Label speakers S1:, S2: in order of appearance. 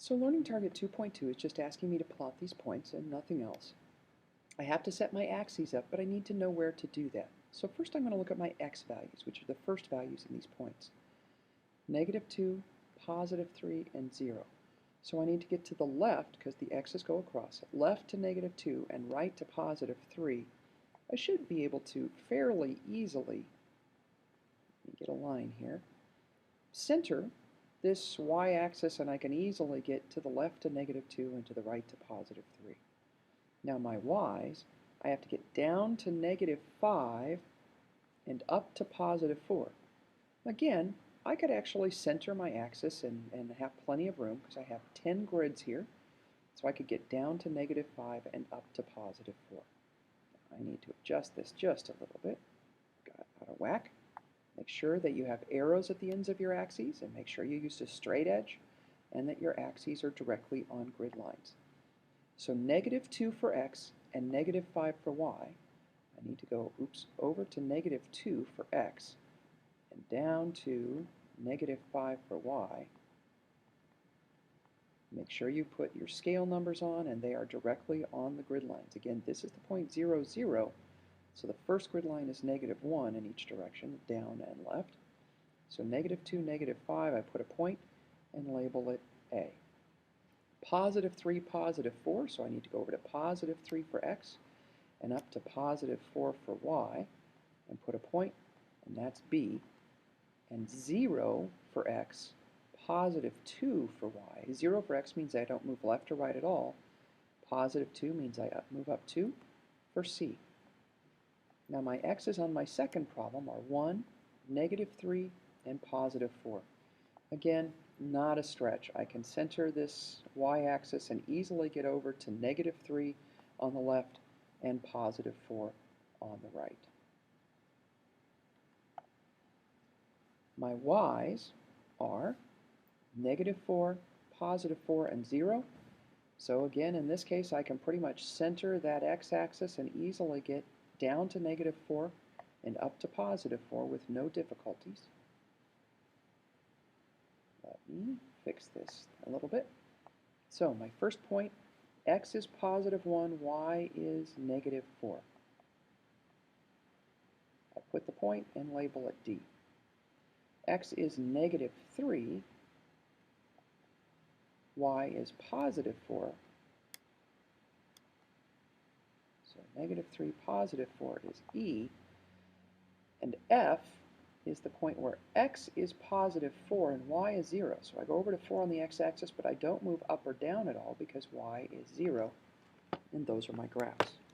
S1: So learning target 2.2 is just asking me to plot these points and nothing else. I have to set my axes up, but I need to know where to do that. So first I'm going to look at my x values, which are the first values in these points. -2, +3, and 0. So I need to get to the left, because the x's go across, left to -2 and right to +3. I should be able to fairly easily, let me get a line here, center this y-axis, and I can easily get to the left to -2 and to the right to +3. Now my y's, I have to get down to -5 and up to +4. Again, I could actually center my axis and have plenty of room because I have 10 grids here, so I could get down to -5 and up to +4. I need to adjust this just a little bit. Got out of whack. Make sure that you have arrows at the ends of your axes, and make sure you use a straight edge and that your axes are directly on grid lines. So -2 for x and -5 for y. I need to go, over to -2 for x and down to -5 for y. Make sure you put your scale numbers on and they are directly on the grid lines. Again, this is the point 0, 0. So the first grid line is -1 in each direction, down and left. So -2, -5, I put a point and label it A. +3, +4, so I need to go over to +3 for x and up to +4 for y and put a point, and that's B. And 0 for x, +2 for y. 0 for x means I don't move left or right at all. +2 means I move up 2 for C. Now my x's on my second problem are 1, -3, and +4. Again, not a stretch. I can center this y-axis and easily get over to -3 on the left and +4 on the right. My y's are -4, +4, and 0. So again, in this case, I can pretty much center that x-axis and easily get down to -4 and up to +4 with no difficulties. Let me fix this a little bit. So my first point, x is +1, y is -4. I put the point and label it D. X is -3, y is +4. So -3, +4 is E, and F is the point where x is +4 and y is 0. So I go over to 4 on the x-axis, but I don't move up or down at all because y is 0, and those are my graphs.